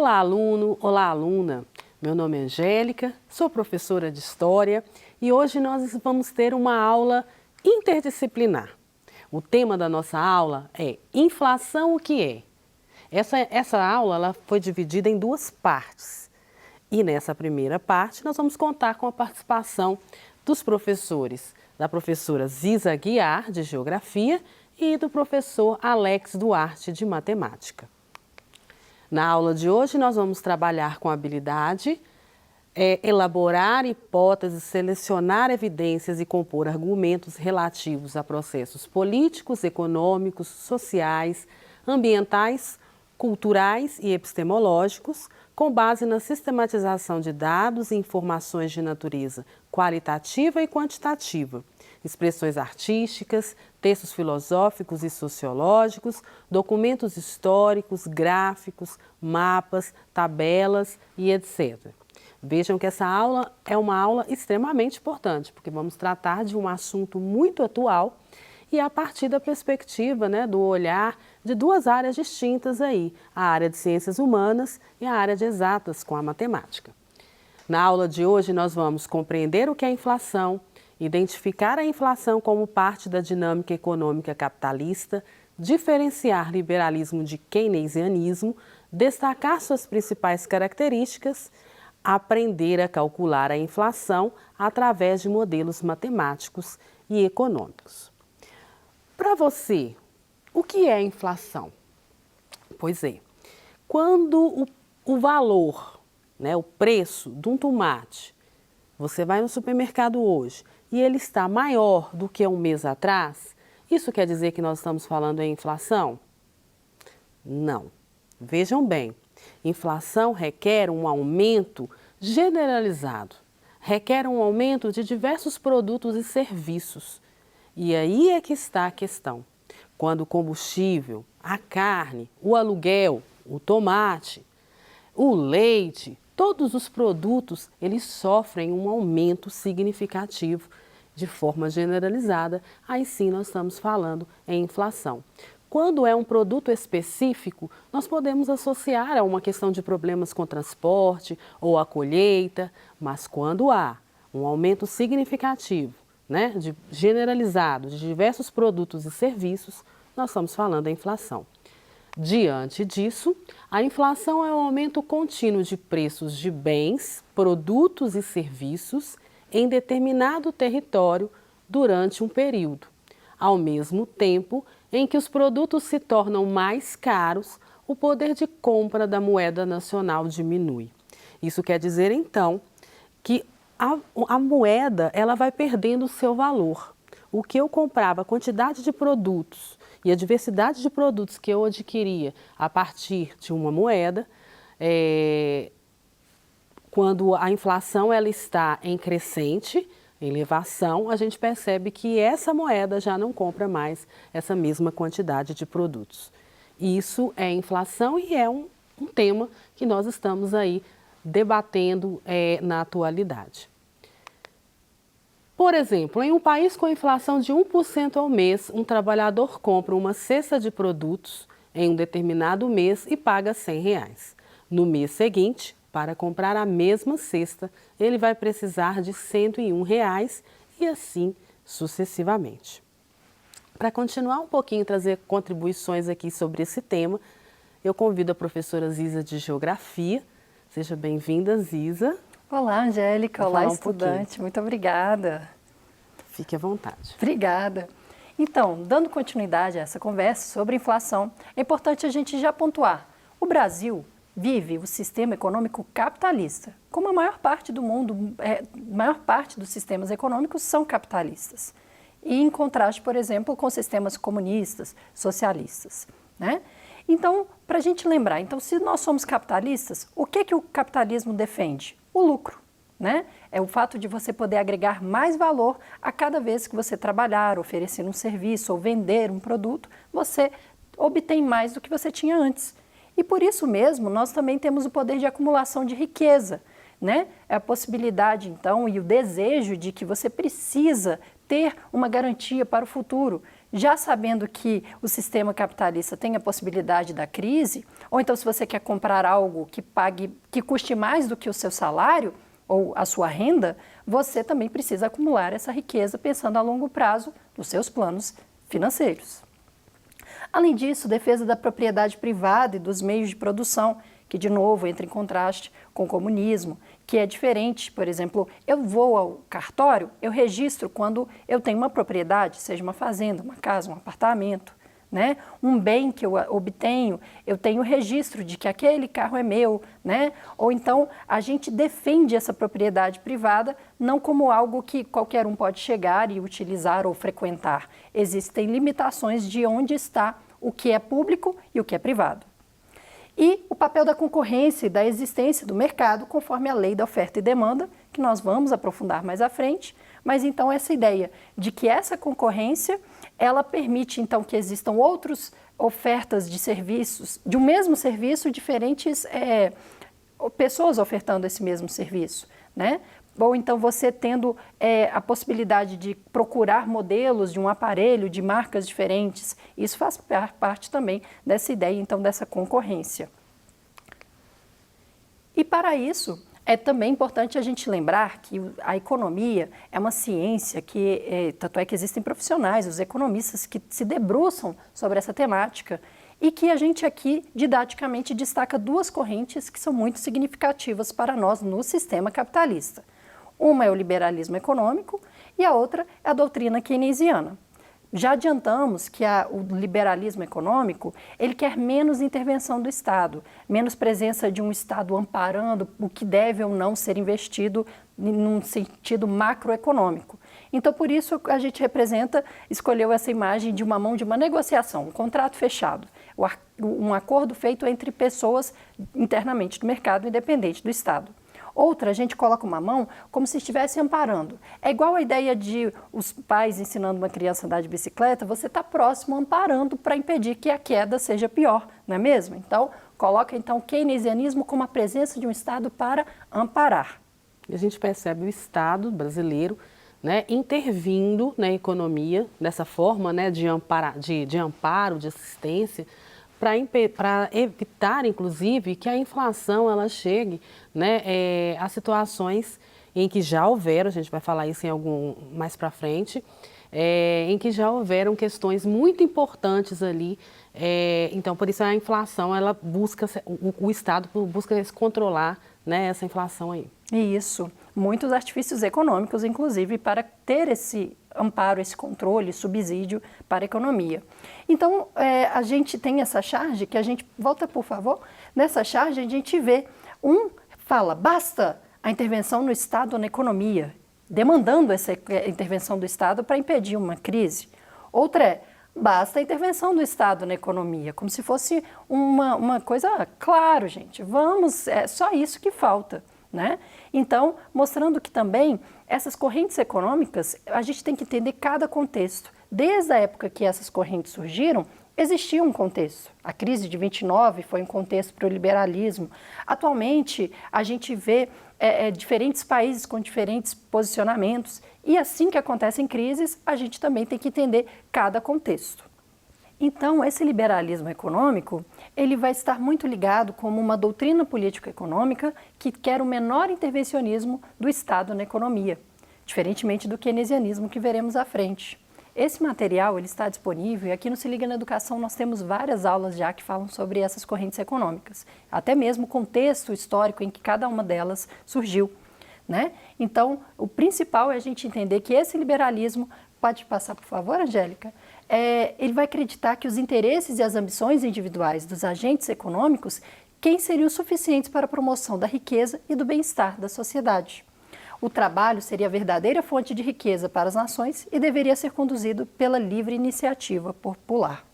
Olá, aluno! Olá, aluna! Meu nome é Angélica, sou professora de História e hoje nós vamos ter uma aula interdisciplinar. O tema da nossa aula é Inflação, o que é? Essa aula ela foi dividida em duas partes. E nessa primeira parte nós vamos contar com a participação dos professores, da professora Ziza Aguiar, de Geografia, e do professor Alex Duarte, de Matemática. Na aula de hoje nós vamos trabalhar com a habilidade, elaborar hipóteses, selecionar evidências e compor argumentos relativos a processos políticos, econômicos, sociais, ambientais, culturais e epistemológicos, com base na sistematização de dados e informações de natureza qualitativa e quantitativa, expressões artísticas, textos filosóficos e sociológicos, documentos históricos, gráficos, mapas, tabelas e etc. Vejam que essa aula é uma aula extremamente importante, porque vamos tratar de um assunto muito atual e a partir da perspectiva, do olhar de duas áreas distintas aí, a área de ciências humanas e a área de exatas com a matemática. Na aula de hoje nós vamos compreender o que é inflação, identificar a inflação como parte da dinâmica econômica capitalista, diferenciar liberalismo de keynesianismo, destacar suas principais características, aprender a calcular a inflação através de modelos matemáticos e econômicos. Para você, o que é inflação? Pois é, quando o valor, o preço de um tomate, você vai no supermercado hoje e ele está maior do que um mês atrás, isso quer dizer que nós estamos falando em inflação? Não. Vejam bem, inflação requer um aumento generalizado, requer um aumento de diversos produtos e serviços. E aí é que está a questão. Quando o combustível, a carne, o aluguel, o tomate, o leite, todos os produtos, eles sofrem um aumento significativo de forma generalizada, aí sim nós estamos falando em inflação. Quando é um produto específico, nós podemos associar a uma questão de problemas com transporte ou a colheita, mas quando há um aumento significativo, generalizado de diversos produtos e serviços, nós estamos falando em inflação. Diante disso, a inflação é o aumento contínuo de preços de bens, produtos e serviços em determinado território durante um período, ao mesmo tempo em que os produtos se tornam mais caros, o poder de compra da moeda nacional diminui. Isso quer dizer, então, que a moeda ela vai perdendo o seu valor. O que eu comprava, a quantidade de produtos e a diversidade de produtos que eu adquiria a partir de uma moeda, quando a inflação ela está em crescente, em elevação, a gente percebe que essa moeda já não compra mais essa mesma quantidade de produtos. Isso é inflação e é um tema que nós estamos aí debatendo na atualidade. Por exemplo, em um país com inflação de 1% ao mês, um trabalhador compra uma cesta de produtos em um determinado mês e paga R$100. No mês seguinte, para comprar a mesma cesta, ele vai precisar de R$101 e assim sucessivamente. Para continuar um pouquinho, trazer contribuições aqui sobre esse tema, eu convido a professora Ziza de Geografia. Seja bem-vinda, Ziza. Olá, Angélica. Olá, estudante. Muito obrigada. Fique à vontade. Obrigada. Então, dando continuidade a essa conversa sobre inflação, é importante a gente já pontuar. O Brasil vive o sistema econômico capitalista. Como a maior parte do mundo, maior parte dos sistemas econômicos são capitalistas. E em contraste, por exemplo, com sistemas comunistas, socialistas, Então, para a gente lembrar, se nós somos capitalistas, o que o capitalismo defende? O lucro, É o fato de você poder agregar mais valor a cada vez que você trabalhar, oferecer um serviço ou vender um produto, você obtém mais do que você tinha antes. E por isso mesmo, nós também temos o poder de acumulação de riqueza, É a possibilidade, então, e o desejo de que você precisa ter uma garantia para o futuro, já sabendo que o sistema capitalista tem a possibilidade da crise, ou então se você quer comprar algo que custe mais do que o seu salário ou a sua renda, você também precisa acumular essa riqueza pensando a longo prazo nos seus planos financeiros. Além disso, defesa da propriedade privada e dos meios de produção, que de novo entra em contraste com o comunismo, que é diferente. Por exemplo, eu vou ao cartório, eu registro quando eu tenho uma propriedade, seja uma fazenda, uma casa, um apartamento, né? Um bem que eu obtenho, eu tenho registro de que aquele carro é meu, né? Ou então a gente defende essa propriedade privada não como algo que qualquer um pode chegar e utilizar ou frequentar. Existem limitações de onde está o que é público e o que é privado. E o papel da concorrência e da existência do mercado, conforme a lei da oferta e demanda, que nós vamos aprofundar mais à frente. Mas então essa ideia de que essa concorrência, ela permite então que existam outras ofertas de serviços, de um mesmo serviço, diferentes pessoas ofertando esse mesmo serviço, né? Ou então você tendo a possibilidade de procurar modelos de um aparelho, de marcas diferentes. Isso faz parte também dessa ideia, então, dessa concorrência. E para isso, é também importante a gente lembrar que a economia é uma ciência que, tanto é que existem profissionais, os economistas, que se debruçam sobre essa temática e que a gente aqui, didaticamente, destaca duas correntes que são muito significativas para nós no sistema capitalista. Uma é o liberalismo econômico e a outra é a doutrina keynesiana. Já adiantamos que o liberalismo econômico, ele quer menos intervenção do Estado, menos presença de um Estado amparando o que deve ou não ser investido num sentido macroeconômico. Então, por isso, a gente escolheu essa imagem de uma mão de uma negociação, um contrato fechado, um acordo feito entre pessoas internamente do mercado, independente do Estado. Outra, a gente coloca uma mão como se estivesse amparando. É igual a ideia de os pais ensinando uma criança a andar de bicicleta, você está próximo amparando para impedir que a queda seja pior, não é mesmo? Então, coloca então o keynesianismo como a presença de um Estado para amparar. E a gente percebe o Estado brasileiro, né, intervindo na economia dessa forma, né, de amparo, de assistência, para evitar, inclusive, que a inflação ela chegue, né, a situações em que já houveram, a gente vai falar isso mais para frente, em que já houveram questões muito importantes ali. Então, por isso a inflação, ela busca, o Estado busca se controlar, né, essa inflação aí. Isso, muitos artifícios econômicos, inclusive, para ter esse amparo, esse controle, subsídio para a economia. Então, a gente tem essa charge que a gente, volta por favor, nessa charge a gente vê, fala, basta a intervenção no Estado na economia, demandando essa intervenção do Estado para impedir uma crise. Outra é, basta a intervenção do Estado na economia, como se fosse uma coisa, claro, gente, é só isso que falta, né? Então, mostrando que também essas correntes econômicas, a gente tem que entender cada contexto. Desde a época que essas correntes surgiram, existia um contexto. A crise de 29 foi um contexto para o liberalismo. Atualmente, a gente vê diferentes países com diferentes posicionamentos. E assim que acontecem crises, a gente também tem que entender cada contexto. Então, esse liberalismo econômico, ele vai estar muito ligado como uma doutrina político-econômica que quer o menor intervencionismo do Estado na economia, diferentemente do keynesianismo que veremos à frente. Esse material ele está disponível e aqui no Se Liga na Educação nós temos várias aulas já que falam sobre essas correntes econômicas, até mesmo o contexto histórico em que cada uma delas surgiu, né? Então, o principal é a gente entender que esse liberalismo, pode passar por favor, Angélica? Ele vai acreditar que os interesses e as ambições individuais dos agentes econômicos quem seriam suficientes para a promoção da riqueza e do bem-estar da sociedade. O trabalho seria a verdadeira fonte de riqueza para as nações e deveria ser conduzido pela livre iniciativa popular.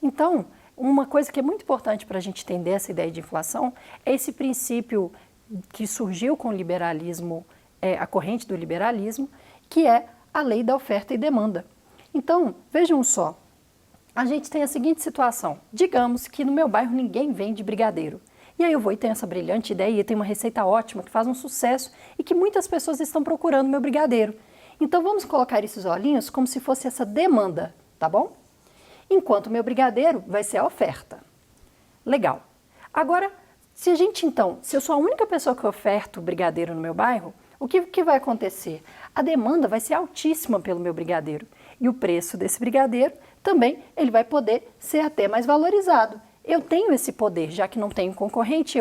Então, uma coisa que é muito importante para a gente entender essa ideia de inflação é esse princípio que surgiu com o liberalismo, a corrente do liberalismo, que é a lei da oferta e demanda. Então, vejam só, a gente tem a seguinte situação. Digamos que no meu bairro ninguém vende brigadeiro. E aí eu vou e tenho essa brilhante ideia e tenho uma receita ótima que faz um sucesso e que muitas pessoas estão procurando meu brigadeiro. Então vamos colocar esses olhinhos como se fosse essa demanda, tá bom? Enquanto o meu brigadeiro vai ser a oferta. Legal. Agora, se eu sou a única pessoa que oferta o brigadeiro no meu bairro, o que vai acontecer? A demanda vai ser altíssima pelo meu brigadeiro. E o preço desse brigadeiro também ele vai poder ser até mais valorizado. Eu tenho esse poder, já que não tenho concorrente,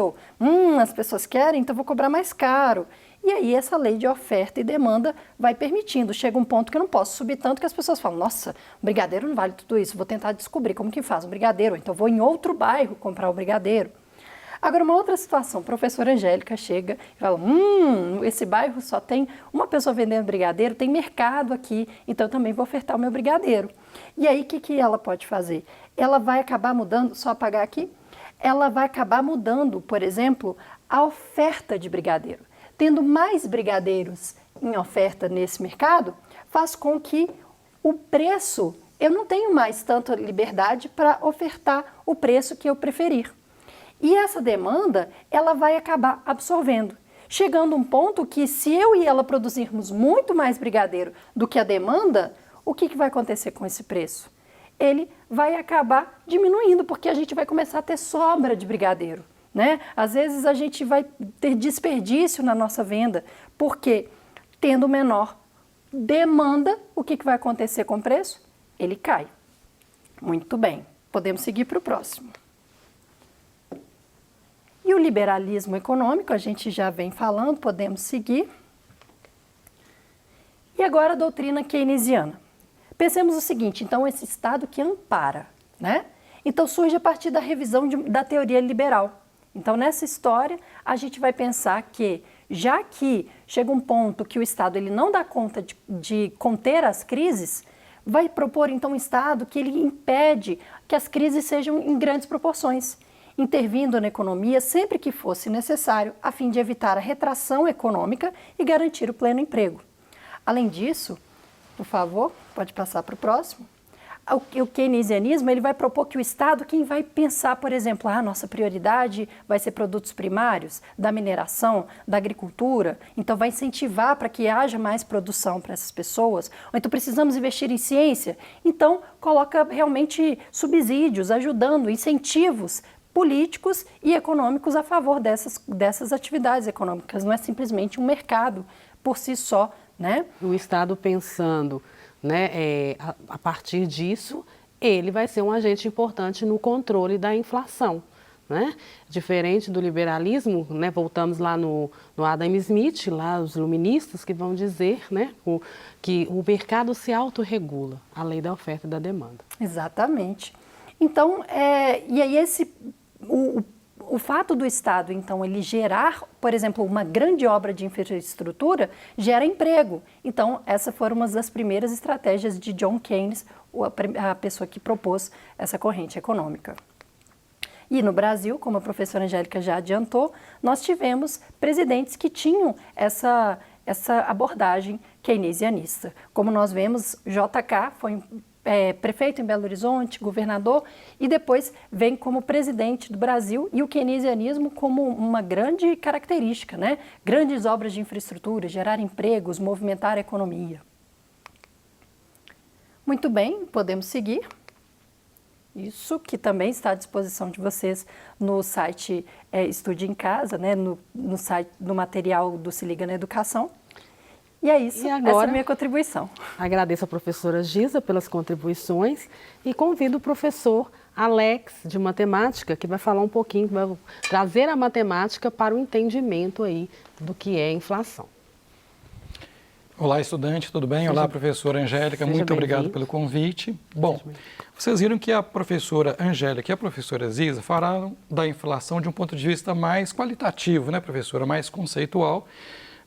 as pessoas querem, então vou cobrar mais caro. E aí essa lei de oferta e demanda vai permitindo. Chega um ponto que eu não posso subir tanto que as pessoas falam, nossa, brigadeiro não vale tudo isso, vou tentar descobrir como que faz um brigadeiro, então vou em outro bairro comprar o brigadeiro. Agora, uma outra situação, a professora Angélica chega e fala, esse bairro só tem uma pessoa vendendo brigadeiro, tem mercado aqui, então eu também vou ofertar o meu brigadeiro. E aí, o que ela pode fazer? Ela vai acabar mudando, só apagar aqui, ela vai acabar mudando, por exemplo, a oferta de brigadeiro. Tendo mais brigadeiros em oferta nesse mercado, faz com que o preço, eu não tenho mais tanta liberdade para ofertar o preço que eu preferir. E essa demanda, ela vai acabar absorvendo. Chegando a um ponto que se eu e ela produzirmos muito mais brigadeiro do que a demanda, o que vai acontecer com esse preço? Ele vai acabar diminuindo, porque a gente vai começar a ter sobra de brigadeiro, né? Às vezes a gente vai ter desperdício na nossa venda, porque tendo menor demanda, o que vai acontecer com o preço? Ele cai. Muito bem, podemos seguir para o próximo. E o liberalismo econômico, a gente já vem falando, podemos seguir. E agora a doutrina keynesiana. Pensemos o seguinte, então esse Estado que ampara, né? Então surge a partir da revisão da teoria liberal. Então nessa história a gente vai pensar que, já que chega um ponto que o Estado ele não dá conta de conter as crises, vai propor então um Estado que ele impede que as crises sejam em grandes proporções, intervindo na economia sempre que fosse necessário, a fim de evitar a retração econômica e garantir o pleno emprego. Além disso, por favor, pode passar para o próximo. O keynesianismo ele vai propor que o Estado, quem vai pensar, por exemplo, nossa prioridade vai ser produtos primários, da mineração, da agricultura, então vai incentivar para que haja mais produção para essas pessoas, ou então precisamos investir em ciência, então coloca realmente subsídios, ajudando, incentivos políticos e econômicos a favor dessas atividades econômicas, não é simplesmente um mercado por si só, né? O Estado pensando, né, a partir disso, ele vai ser um agente importante no controle da inflação, né? Diferente do liberalismo, né, voltamos lá no Adam Smith, lá os iluministas que vão dizer, né, que o mercado se autorregula, a lei da oferta e da demanda. Exatamente. Então, e aí o fato do Estado, então, ele gerar, por exemplo, uma grande obra de infraestrutura, gera emprego. Então, essa foi uma das primeiras estratégias de John Keynes, a pessoa que propôs essa corrente econômica. E no Brasil, como a professora Angélica já adiantou, nós tivemos presidentes que tinham essa abordagem keynesianista. Como nós vemos, JK foi prefeito em Belo Horizonte, governador, e depois vem como presidente do Brasil, e o keynesianismo como uma grande característica, né? Grandes obras de infraestrutura, gerar empregos, movimentar a economia. Muito bem, podemos seguir. Isso que também está à disposição de vocês no site Estude em Casa, né? no site, no material do Se Liga na Educação. E é isso, essa é a minha contribuição. Agradeço a professora Giza pelas contribuições e convido o professor Alex, de matemática, que vai falar um pouquinho, vai trazer a matemática para o entendimento aí do que é inflação. Olá, estudante, tudo bem? Olá, professora Angélica, muito obrigado pelo convite. Bom, vocês viram que a professora Angélica e a professora Ziza falaram da inflação de um ponto de vista mais qualitativo, né, professora? Mais conceitual.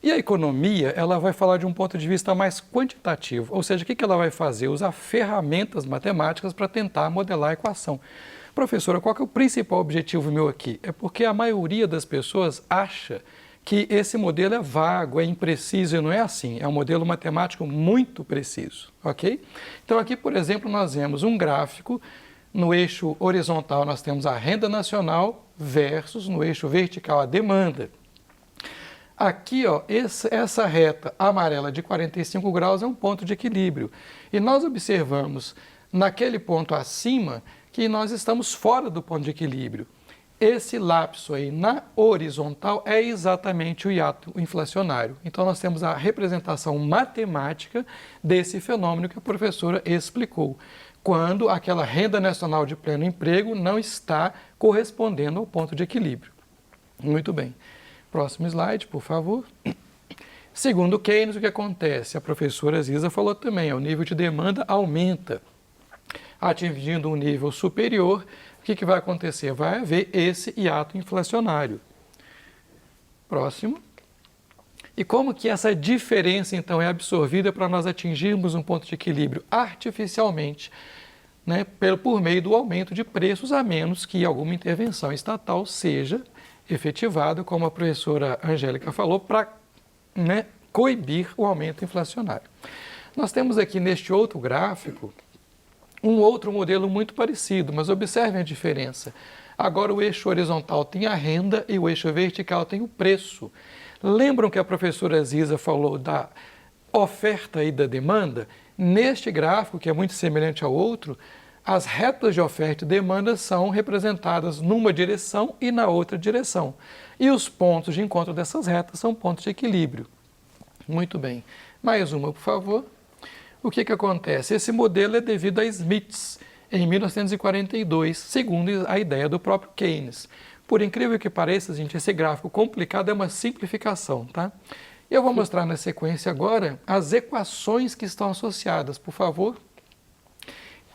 E a economia, ela vai falar de um ponto de vista mais quantitativo, ou seja, o que ela vai fazer? Usar ferramentas matemáticas para tentar modelar a equação. Professora, qual que é o principal objetivo meu aqui? É porque a maioria das pessoas acha que esse modelo é vago, é impreciso, e não é assim. É um modelo matemático muito preciso, ok? Então aqui, por exemplo, nós vemos um gráfico, no eixo horizontal nós temos a renda nacional versus no eixo vertical a demanda. Aqui, ó, essa reta amarela de 45 graus é um ponto de equilíbrio. E nós observamos naquele ponto acima que nós estamos fora do ponto de equilíbrio. Esse lapso aí na horizontal é exatamente o hiato inflacionário. Então, nós temos a representação matemática desse fenômeno que a professora explicou, quando aquela renda nacional de pleno emprego não está correspondendo ao ponto de equilíbrio. Muito bem. Próximo slide, por favor. Segundo Keynes, o que acontece? A professora Ziza falou também, o nível de demanda aumenta. Atingindo um nível superior, o que vai acontecer? Vai haver esse hiato inflacionário. Próximo. E como que essa diferença, então, é absorvida para nós atingirmos um ponto de equilíbrio artificialmente, né, por meio do aumento de preços, a menos que alguma intervenção estatal seja efetivada, como a professora Angélica falou, para, né, coibir o aumento inflacionário. Nós temos aqui neste outro gráfico um outro modelo muito parecido, mas observem a diferença. Agora o eixo horizontal tem a renda e o eixo vertical tem o preço. Lembram que a professora Ziza falou da oferta e da demanda? Neste gráfico, que é muito semelhante ao outro, as retas de oferta e demanda são representadas numa direção e na outra direção. E os pontos de encontro dessas retas são pontos de equilíbrio. Muito bem. Mais uma, por favor. O que acontece? Esse modelo é devido a Smith, em 1942, segundo a ideia do próprio Keynes. Por incrível que pareça, gente, esse gráfico complicado é uma simplificação, tá? Eu vou mostrar na sequência agora as equações que estão associadas, por favor.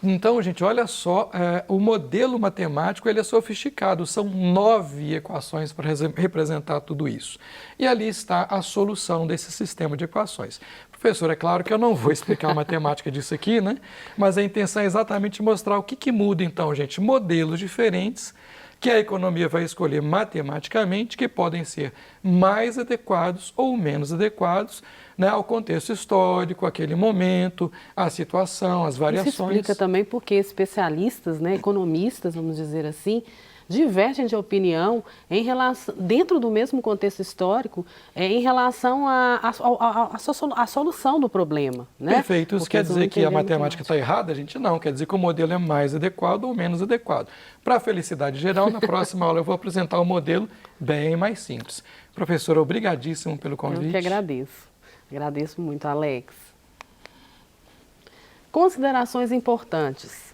Então, gente, olha só, o modelo matemático ele é sofisticado, são 9 equações para representar tudo isso. E ali está a solução desse sistema de equações. Professor, é claro que eu não vou explicar a matemática disso aqui, né? Mas a intenção é exatamente mostrar o que muda, então, gente, modelos diferentes que a economia vai escolher matematicamente, que podem ser mais adequados ou menos adequados, né, ao contexto histórico, aquele momento, a situação, as variações. Isso explica também porque especialistas, né, economistas, vamos dizer assim, divergem de opinião em relação, dentro do mesmo contexto histórico, em relação à solução do problema. Né? Perfeito. Isso quer dizer que a matemática está errada? A gente não. Quer dizer que o modelo é mais adequado ou menos adequado. Para a felicidade geral, na próxima aula eu vou apresentar um modelo bem mais simples. Professora, obrigadíssimo pelo convite. Eu que agradeço. Agradeço muito, Alex. Considerações importantes.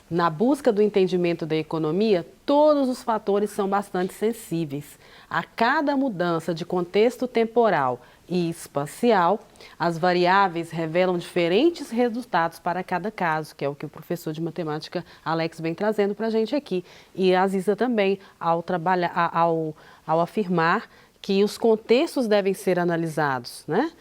Na busca do entendimento da economia, todos os fatores são bastante sensíveis. A cada mudança de contexto temporal e espacial, as variáveis revelam diferentes resultados para cada caso, que é o que o professor de matemática Alex vem trazendo para a gente aqui. E a Ziza também, ao afirmar que os contextos devem ser analisados, né?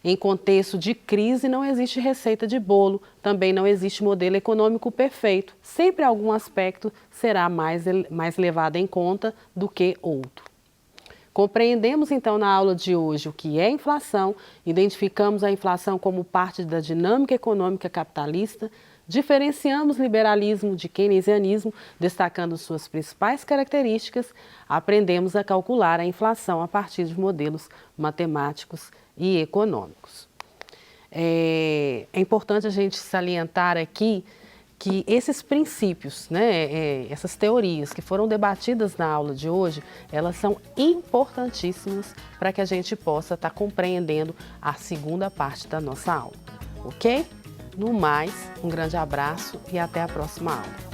Em contexto de crise não existe receita de bolo, também não existe modelo econômico perfeito. Sempre algum aspecto será mais levado em conta do que outro. Compreendemos então na aula de hoje o que é inflação, identificamos a inflação como parte da dinâmica econômica capitalista, diferenciamos liberalismo de keynesianismo, destacando suas principais características, aprendemos a calcular a inflação a partir de modelos matemáticos e econômicos. É importante a gente salientar aqui que esses princípios, né, essas teorias que foram debatidas na aula de hoje, elas são importantíssimas para que a gente possa estar compreendendo a segunda parte da nossa aula, ok? No mais, um grande abraço e até a próxima aula.